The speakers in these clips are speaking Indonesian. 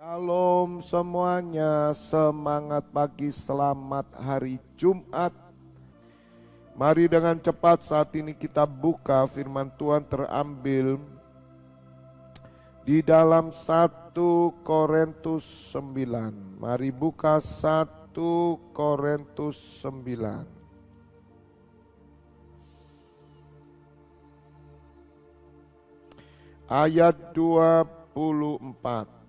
Shalom semuanya, semangat pagi, selamat hari Jumat. Mari dengan cepat saat ini kita buka firman Tuhan terambil di dalam 1 Korintus 9. Mari buka 1 Korintus 9. Ayat 24.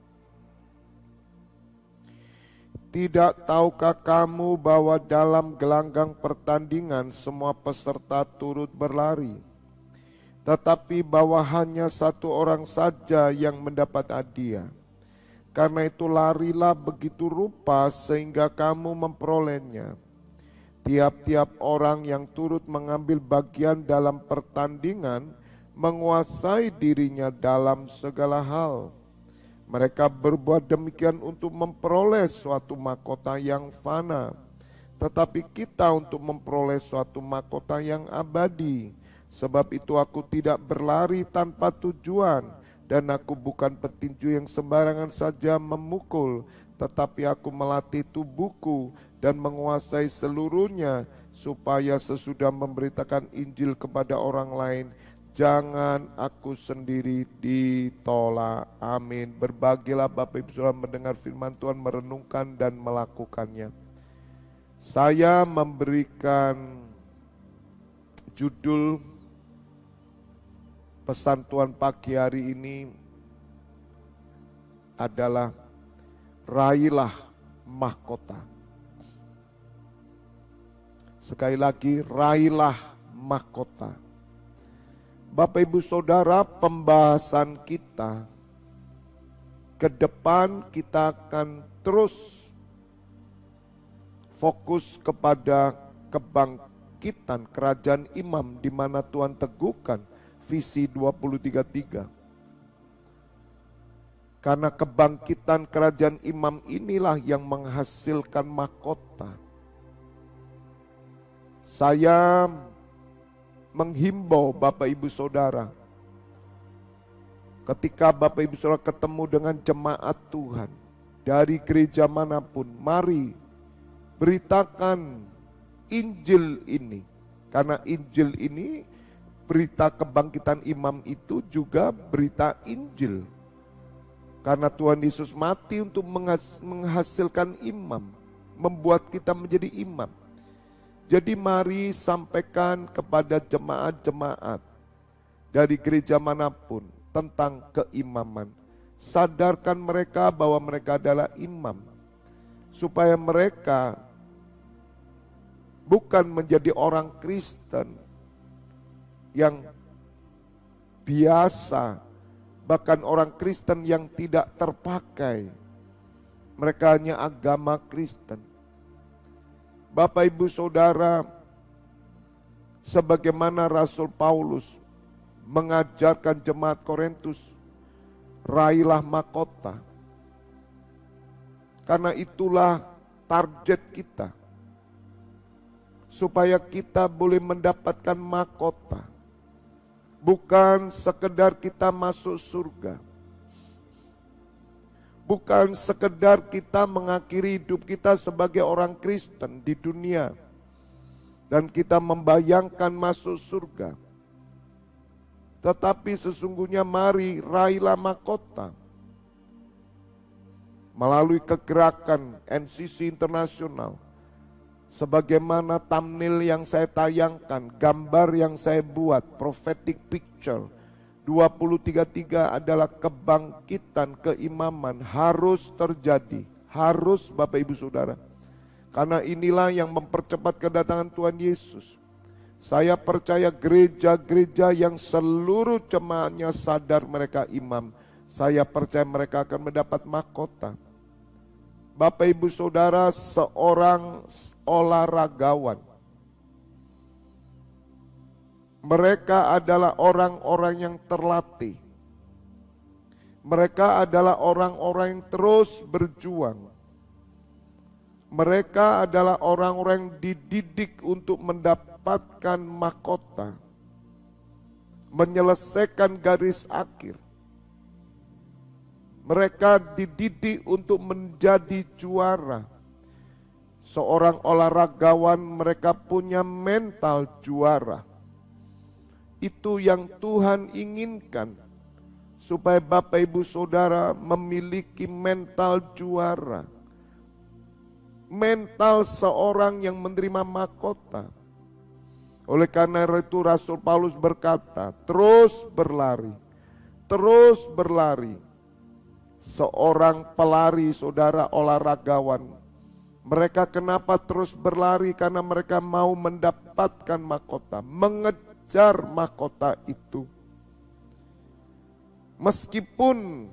Tidak tahukah kamu bahwa dalam gelanggang pertandingan semua peserta turut berlari, tetapi bahwa hanya satu orang saja yang mendapat hadiah? Karena itu larilah begitu rupa sehingga kamu memperolehnya. Tiap-tiap orang yang turut mengambil bagian dalam pertandingan menguasai dirinya dalam segala hal. Mereka berbuat demikian untuk memperoleh suatu mahkota yang fana, tetapi kita untuk memperoleh suatu mahkota yang abadi. Sebab itu aku tidak berlari tanpa tujuan, dan aku bukan petinju yang sembarangan saja memukul, tetapi aku melatih tubuhku dan menguasai seluruhnya, supaya sesudah memberitakan Injil kepada orang lain, jangan aku sendiri ditolak. Amin. Berbahagialah Bapak Ibu Saudara mendengar firman Tuhan, merenungkan dan melakukannya. Saya memberikan judul pesan Tuhan pagi hari ini adalah raihlah mahkota. Sekali lagi, raihlah mahkota. Bapak Ibu Saudara, pembahasan kita ke depan kita akan terus fokus kepada kebangkitan kerajaan imam di mana Tuhan teguhkan visi 2033. Karena kebangkitan kerajaan imam inilah yang menghasilkan mahkota. Saya menghimbau Bapak Ibu Saudara, ketika Bapak Ibu Saudara ketemu dengan jemaat Tuhan dari gereja manapun, mari beritakan Injil ini. Karena Injil ini, berita kebangkitan imam itu juga berita Injil. Karena Tuhan Yesus mati untuk menghasilkan imam, membuat kita menjadi imam. Jadi mari sampaikan kepada jemaat-jemaat dari gereja manapun tentang keimaman. Sadarkan mereka bahwa mereka adalah imam. Supaya mereka bukan menjadi orang Kristen yang biasa, bahkan orang Kristen yang tidak terpakai. Mereka hanya agama Kristen. Bapak Ibu Saudara, sebagaimana Rasul Paulus mengajarkan jemaat Korintus, raihlah mahkota. Karena itulah target kita, supaya kita boleh mendapatkan mahkota. Bukan sekedar kita masuk surga, bukan sekedar kita mengakhiri hidup kita sebagai orang Kristen di dunia dan kita membayangkan masuk surga. Tetapi sesungguhnya mari raihlah mahkota. Melalui kegerakan NCC Internasional, sebagaimana thumbnail yang saya tayangkan, gambar yang saya buat, prophetic picture 2033 adalah kebangkitan keimaman harus terjadi. Harus Bapak Ibu Saudara. Karena inilah yang mempercepat kedatangan Tuhan Yesus. Saya percaya gereja-gereja yang seluruh jemaatnya sadar mereka imam, saya percaya mereka akan mendapat mahkota. Bapak Ibu Saudara, seorang olahragawan, mereka adalah orang-orang yang terlatih. Mereka adalah orang-orang yang terus berjuang. Mereka adalah orang-orang yang dididik untuk mendapatkan mahkota, menyelesaikan garis akhir. Mereka dididik untuk menjadi juara. Seorang olahragawan, mereka punya mental juara. Itu yang Tuhan inginkan, supaya Bapak Ibu Saudara memiliki mental juara. Mental seorang yang menerima mahkota. Oleh karena itu Rasul Paulus berkata, terus berlari, terus berlari. Seorang pelari, saudara, olahragawan, mereka kenapa terus berlari? Karena mereka mau mendapatkan mahkota, mengejar mahkota itu. Meskipun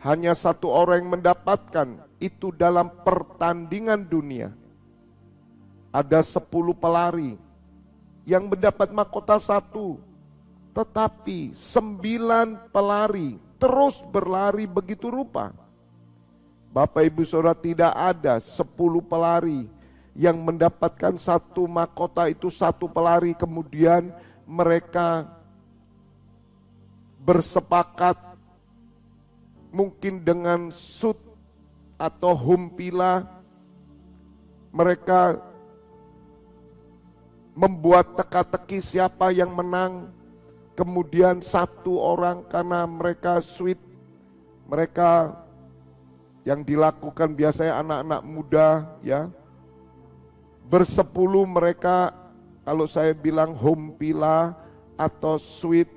hanya satu orang yang mendapatkan, itu dalam pertandingan dunia. Ada 10 pelari yang mendapat mahkota 1, tetapi 9 pelari terus berlari begitu rupa. Bapak Ibu Saudara, tidak ada 10 pelari yang mendapatkan 1 mahkota itu, 1 pelari kemudian mereka bersepakat mungkin dengan sut atau humpila, mereka membuat teka-teki siapa yang menang. Kemudian 1 orang karena mereka sweet, mereka yang dilakukan biasanya anak-anak muda ya, bersepuluh mereka, kalau saya bilang humpila atau sweet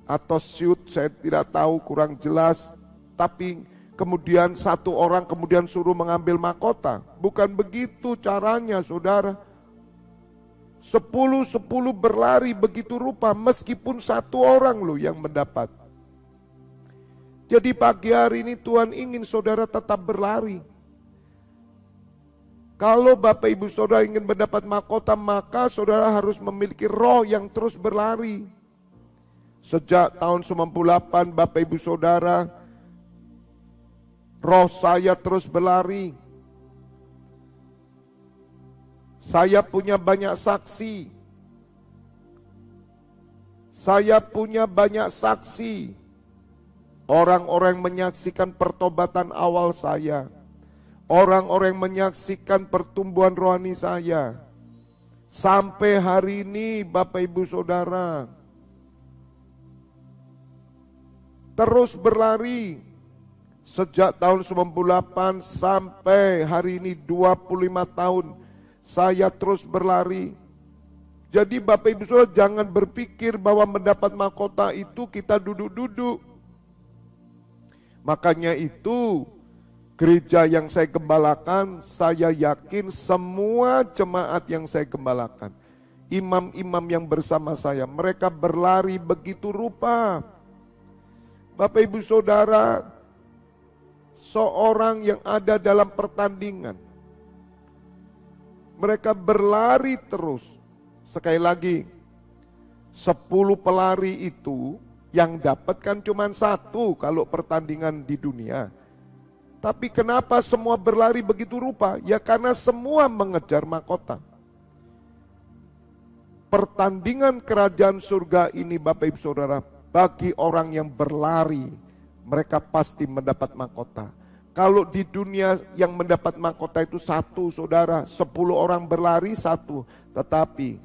atau shoot, saya tidak tahu, kurang jelas. Tapi kemudian 1 orang kemudian suruh mengambil mahkota. Bukan begitu caranya, saudara. 10 berlari begitu rupa, meskipun 1 orang loh yang mendapat. Jadi pagi hari ini Tuhan ingin saudara tetap berlari. Kalau Bapak Ibu Saudara ingin mendapat mahkota, maka saudara harus memiliki roh yang terus berlari. Sejak tahun 98 Bapak Ibu Saudara, roh saya terus berlari. Saya punya banyak saksi. Saya punya banyak saksi. Orang-orang menyaksikan pertobatan awal saya. Orang-orang menyaksikan pertumbuhan rohani saya. Sampai hari ini Bapak Ibu Saudara, terus berlari. Sejak tahun 98 sampai hari ini 25 tahun. Saya terus berlari. Jadi Bapak Ibu Saudara, jangan berpikir bahwa mendapat mahkota itu kita duduk-duduk. Makanya itu gereja yang saya gembalakan, saya yakin semua jemaat yang saya gembalakan, imam-imam yang bersama saya, mereka berlari begitu rupa. Bapak Ibu Saudara, seorang yang ada dalam pertandingan, mereka berlari terus. Sekali lagi, 10 pelari itu yang dapat kan cuma 1 kalau pertandingan di dunia. Tapi kenapa semua berlari begitu rupa? Ya karena semua mengejar mahkota. Pertandingan kerajaan surga ini Bapak Ibu Saudara, bagi orang yang berlari, mereka pasti mendapat mahkota. Kalau di dunia yang mendapat mahkota itu 1 saudara, 10 orang berlari 1. Tetapi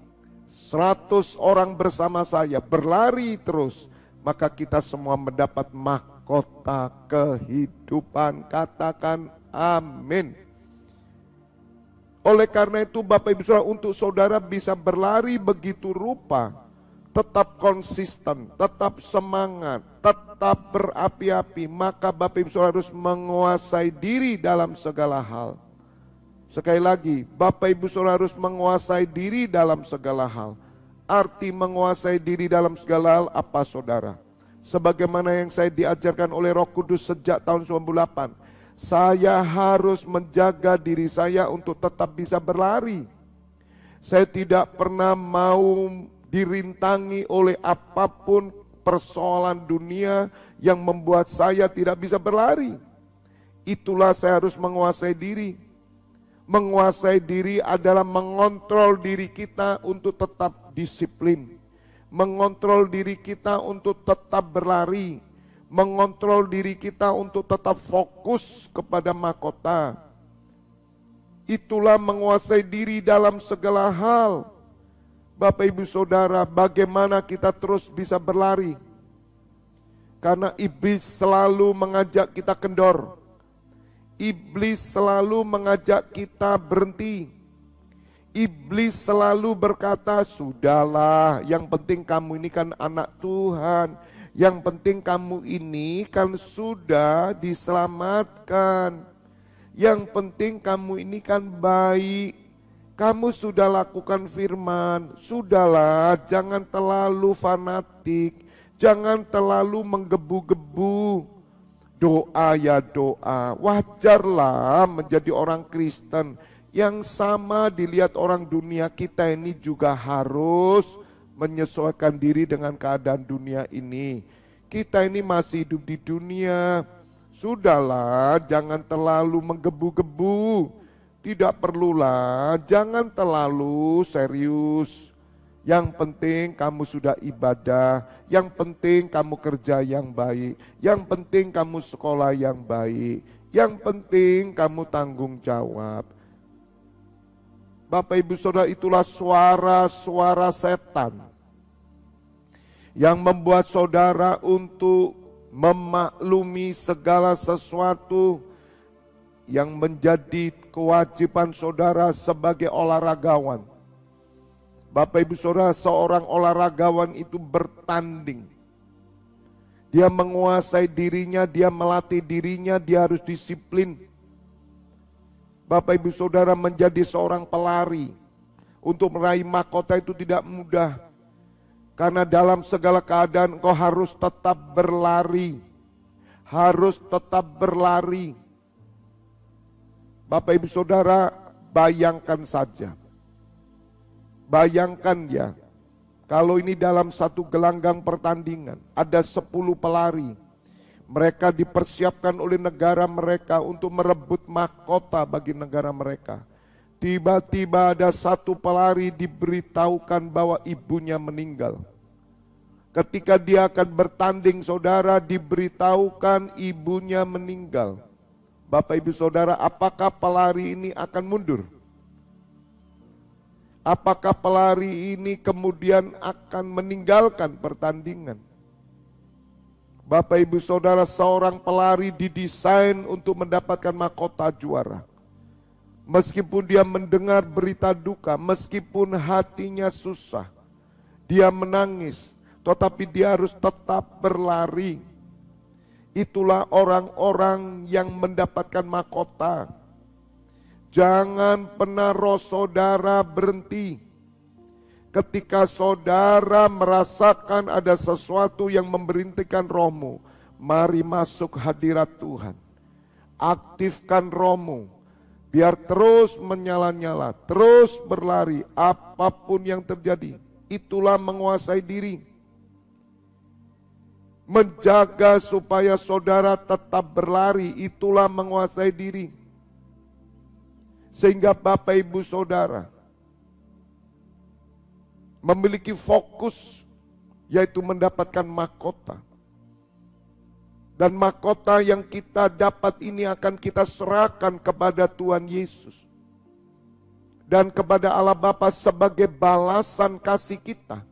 100 orang bersama saya berlari terus, maka kita semua mendapat mahkota kehidupan. Katakan amin. Oleh karena itu Bapak Ibu Saudara, untuk saudara bisa berlari begitu rupa, tetap konsisten, tetap semangat, tetap berapi-api, maka Bapak Ibu Saudara harus menguasai diri dalam segala hal. Sekali lagi, Bapak Ibu Saudara harus menguasai diri dalam segala hal. Arti menguasai diri dalam segala hal apa saudara? Sebagaimana yang saya diajarkan oleh Roh Kudus sejak tahun 98, saya harus menjaga diri saya untuk tetap bisa berlari. Saya tidak pernah mau dirintangi oleh apapun persoalan dunia yang membuat saya tidak bisa berlari. Itulah saya harus menguasai diri. Menguasai diri adalah mengontrol diri kita untuk tetap disiplin. mengontrol diri kita untuk tetap berlari, mengontrol diri kita untuk tetap fokus kepada mahkota. Itulah menguasai diri dalam segala hal. Bapak Ibu Saudara, bagaimana kita terus bisa berlari? Karena iblis selalu mengajak kita kendor. Iblis selalu mengajak kita berhenti. Iblis selalu berkata, sudahlah, yang penting kamu ini kan anak Tuhan. Yang penting kamu ini kan sudah diselamatkan. Yang penting kamu ini kan baik. Kamu sudah lakukan firman. Sudahlah, jangan terlalu fanatik. Jangan terlalu menggebu-gebu. Doa ya doa. Wajarlah menjadi orang Kristen. Yang sama dilihat orang dunia, kita ini juga harus menyesuaikan diri dengan keadaan dunia ini. Kita ini masih hidup di dunia. Sudahlah, jangan terlalu menggebu-gebu. Tidak perlulah, jangan terlalu serius. Yang penting kamu sudah ibadah, yang penting kamu kerja yang baik, yang penting kamu sekolah yang baik, yang penting kamu tanggung jawab. Bapak Ibu Saudara, itulah suara-suara setan yang membuat saudara untuk memaklumi segala sesuatu yang menjadi kewajiban saudara sebagai olahragawan. Bapak Ibu Saudara, seorang olahragawan itu bertanding. Dia menguasai dirinya, dia melatih dirinya, dia harus disiplin. Bapak Ibu Saudara, menjadi seorang pelari untuk meraih mahkota itu tidak mudah. Karena dalam segala keadaan engkau harus tetap berlari. Harus tetap berlari. Bapak Ibu Saudara, bayangkan saja. Bayangkan ya, kalau ini dalam satu gelanggang pertandingan, ada 10 pelari. Mereka dipersiapkan oleh negara mereka untuk merebut mahkota bagi negara mereka. Tiba-tiba ada satu pelari diberitahukan bahwa ibunya meninggal. Ketika dia akan bertanding, saudara, diberitahukan ibunya meninggal. Bapak Ibu Saudara, apakah pelari ini akan mundur? Apakah pelari ini kemudian akan meninggalkan pertandingan? Bapak Ibu Saudara, seorang pelari didesain untuk mendapatkan mahkota juara. Meskipun dia mendengar berita duka, meskipun hatinya susah, dia menangis, tetapi dia harus tetap berlari. Itulah orang-orang yang mendapatkan mahkota. Jangan pernah roh saudara berhenti. Ketika saudara merasakan ada sesuatu yang memberhentikan rohmu, mari masuk hadirat Tuhan. Aktifkan rohmu, biar terus menyala-nyala, terus berlari apapun yang terjadi. Itulah menguasai diri. Menjaga supaya saudara tetap berlari, itulah menguasai diri. Sehingga Bapak Ibu Saudara memiliki fokus, yaitu mendapatkan mahkota. Dan mahkota yang kita dapat ini akan kita serahkan kepada Tuhan Yesus. Dan kepada Allah Bapa sebagai balasan kasih kita.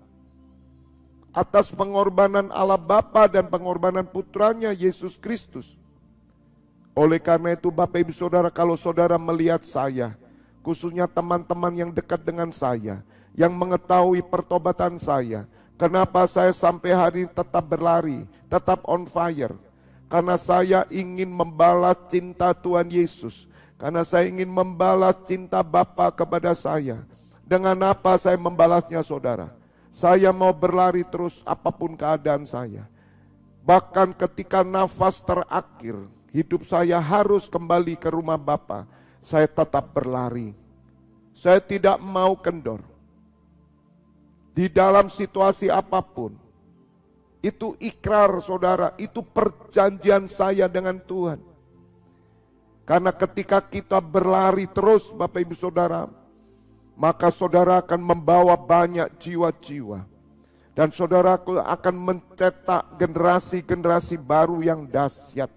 Atas pengorbanan Allah Bapa dan pengorbanan putranya Yesus Kristus. Oleh karena itu Bapak Ibu Saudara, kalau saudara melihat saya, khususnya teman-teman yang dekat dengan saya, yang mengetahui pertobatan saya, kenapa saya sampai hari ini tetap berlari, tetap on fire? Karena saya ingin membalas cinta Tuhan Yesus, karena saya ingin membalas cinta Bapa kepada saya. Dengan apa saya membalasnya saudara? Saya mau berlari terus apapun keadaan saya. Bahkan ketika nafas terakhir, hidup saya harus kembali ke rumah Bapa, saya tetap berlari. Saya tidak mau kendor. Di dalam situasi apapun, itu ikrar saudara, itu perjanjian saya dengan Tuhan. Karena ketika kita berlari terus Bapak Ibu Saudara, maka saudara akan membawa banyak jiwa-jiwa. Dan saudaraku akan mencetak generasi-generasi baru yang dahsyat.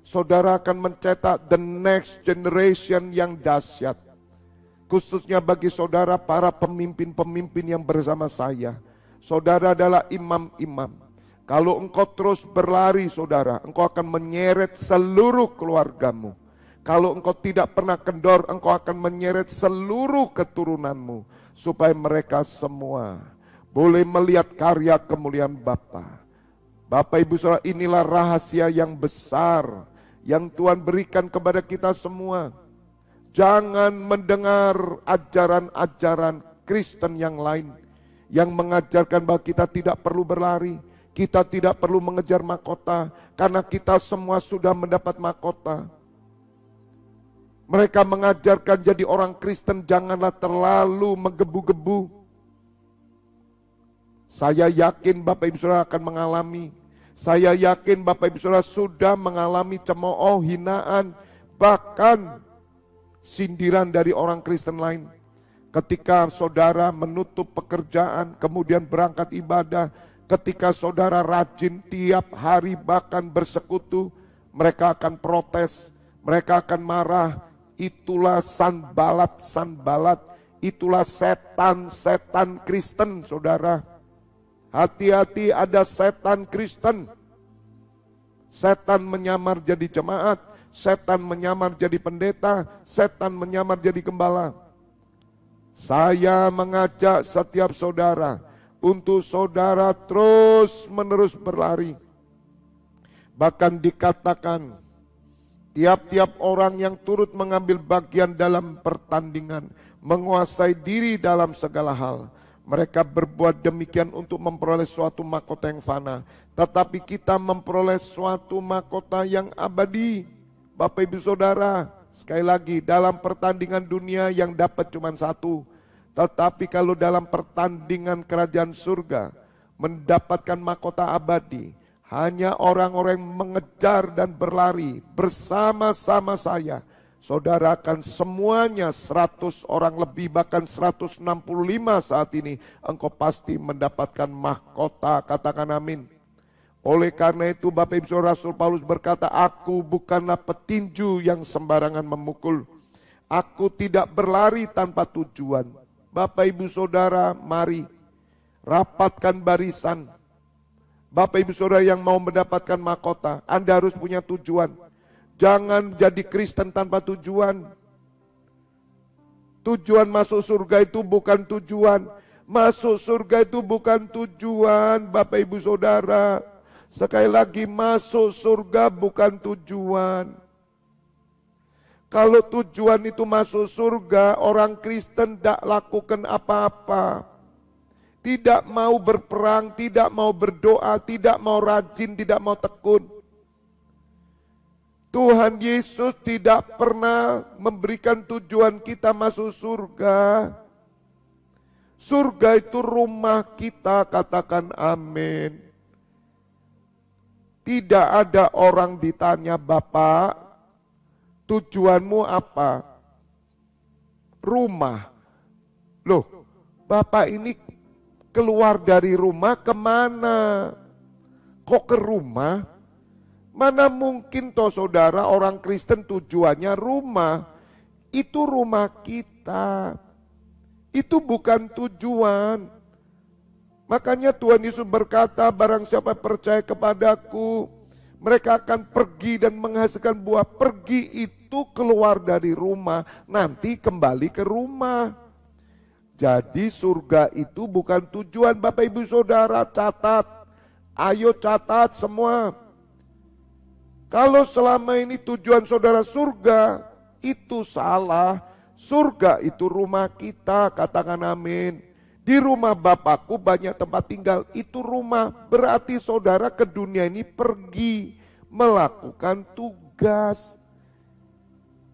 Saudara akan mencetak the next generation yang dahsyat. Khususnya bagi saudara para pemimpin-pemimpin yang bersama saya. Saudara adalah imam-imam. Kalau engkau terus berlari saudara, engkau akan menyeret seluruh keluargamu. Kalau engkau tidak pernah kendor, engkau akan menyeret seluruh keturunanmu. Supaya mereka semua boleh melihat karya kemuliaan Bapa. Bapak Ibu Saudara, inilah rahasia yang besar yang Tuhan berikan kepada kita semua. Jangan mendengar ajaran-ajaran Kristen yang lain yang mengajarkan bahwa kita tidak perlu berlari, kita tidak perlu mengejar mahkota karena kita semua sudah mendapat mahkota. Mereka mengajarkan jadi orang Kristen janganlah terlalu menggebu-gebu. Saya yakin Bapak Ibu Saudara akan mengalami. Saya yakin Bapak Ibu Saudara sudah mengalami cemooh, hinaan, bahkan sindiran dari orang Kristen lain. Ketika saudara menutup pekerjaan, kemudian berangkat ibadah, ketika saudara rajin tiap hari bahkan bersekutu, mereka akan protes, mereka akan marah. Itulah sanbalat, itulah setan Kristen, saudara. Hati-hati, ada setan Kristen. Setan menyamar jadi jemaat, setan menyamar jadi pendeta, setan menyamar jadi gembala. Saya mengajak setiap saudara untuk saudara terus menerus berlari. Bahkan dikatakan tiap-tiap orang yang turut mengambil bagian dalam pertandingan menguasai diri dalam segala hal. Mereka berbuat demikian untuk memperoleh suatu mahkota yang fana. Tetapi kita memperoleh suatu mahkota yang abadi. Bapak Ibu Saudara, sekali lagi, dalam pertandingan dunia yang dapat cuma satu. Tetapi kalau dalam pertandingan kerajaan surga, mendapatkan mahkota abadi, hanya orang-orang yang mengejar dan berlari bersama-sama saya. Saudara akan semuanya 100 orang lebih, bahkan 165 saat ini, engkau pasti mendapatkan mahkota, katakan amin. Oleh karena itu Bapak Ibu Saudara, Rasul Paulus berkata, aku bukanlah petinju yang sembarangan memukul. Aku tidak berlari tanpa tujuan. Bapak Ibu Saudara, mari rapatkan barisan. Bapak Ibu Saudara yang mau mendapatkan mahkota, Anda harus punya tujuan. Jangan jadi Kristen tanpa tujuan. Tujuan masuk surga itu bukan tujuan. Masuk surga itu bukan tujuan, Bapak Ibu Saudara. Sekali lagi, masuk surga bukan tujuan. Kalau tujuan itu masuk surga, orang Kristen tidak lakukan apa-apa. Tidak mau berperang, tidak mau berdoa, tidak mau rajin, tidak mau tekun. Tuhan Yesus tidak pernah memberikan tujuan kita masuk surga. Surga itu rumah kita, katakan amin. Tidak ada orang ditanya, Bapak, tujuanmu apa? Rumah. Loh, Bapak ini keluar dari rumah kemana? Kok ke rumah? Mana mungkin toh saudara orang Kristen tujuannya rumah. Itu rumah kita. Itu bukan tujuan. Makanya Tuhan Yesus berkata, barang siapa percaya kepadaku, mereka akan pergi dan menghasilkan buah. Pergi itu keluar dari rumah, nanti kembali ke rumah. Jadi surga itu bukan tujuan. Bapak Ibu Saudara, catat. Ayo catat semua. Kalau selama ini tujuan saudara surga, itu salah. Surga itu rumah kita, katakan amin. Di rumah Bapakku banyak tempat tinggal, itu rumah. Berarti saudara ke dunia ini pergi melakukan tugas.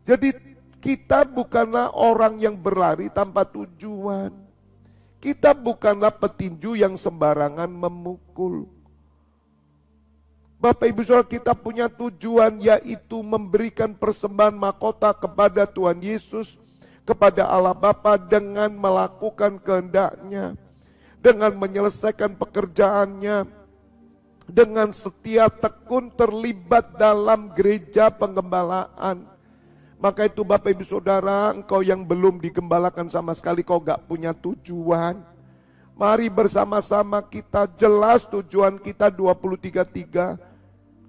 Jadi kita bukanlah orang yang berlari tanpa tujuan. Kita bukanlah petinju yang sembarangan memukul. Bapak Ibu Saudara, kita punya tujuan, yaitu memberikan persembahan mahkota kepada Tuhan Yesus, kepada Allah Bapa dengan melakukan kehendak-Nya. dengan menyelesaikan pekerjaannya, dengan setia tekun terlibat dalam gereja penggembalaan. Maka itu Bapak Ibu Saudara, engkau yang belum digembalakan sama sekali, kau gak punya tujuan. Mari bersama-sama kita, jelas tujuan kita 23:3.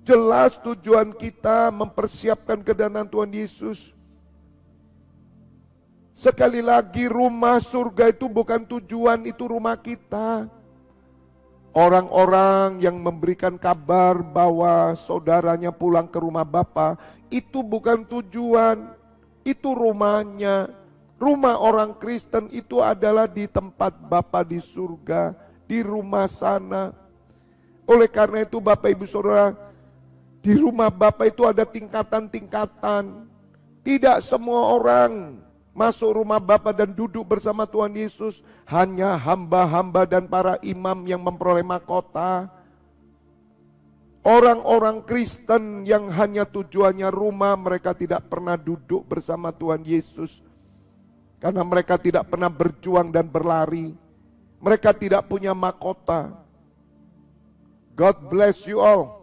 Jelas tujuan kita mempersiapkan kedatangan Tuhan Yesus. Sekali lagi, rumah surga itu bukan tujuan, itu rumah kita. Orang-orang yang memberikan kabar bahwa saudaranya pulang ke rumah Bapa, itu bukan tujuan, itu rumahnya. Rumah orang Kristen itu adalah di tempat Bapa di surga, di rumah sana. Oleh karena itu Bapak Ibu Saudara, di rumah Bapa itu ada tingkatan-tingkatan. Tidak semua orang masuk rumah Bapa dan duduk bersama Tuhan Yesus. Hanya hamba-hamba dan para imam yang memperoleh mahkota. Orang-orang Kristen yang hanya tujuannya rumah, mereka tidak pernah duduk bersama Tuhan Yesus. Karena mereka tidak pernah berjuang dan berlari. Mereka tidak punya mahkota. God bless you all.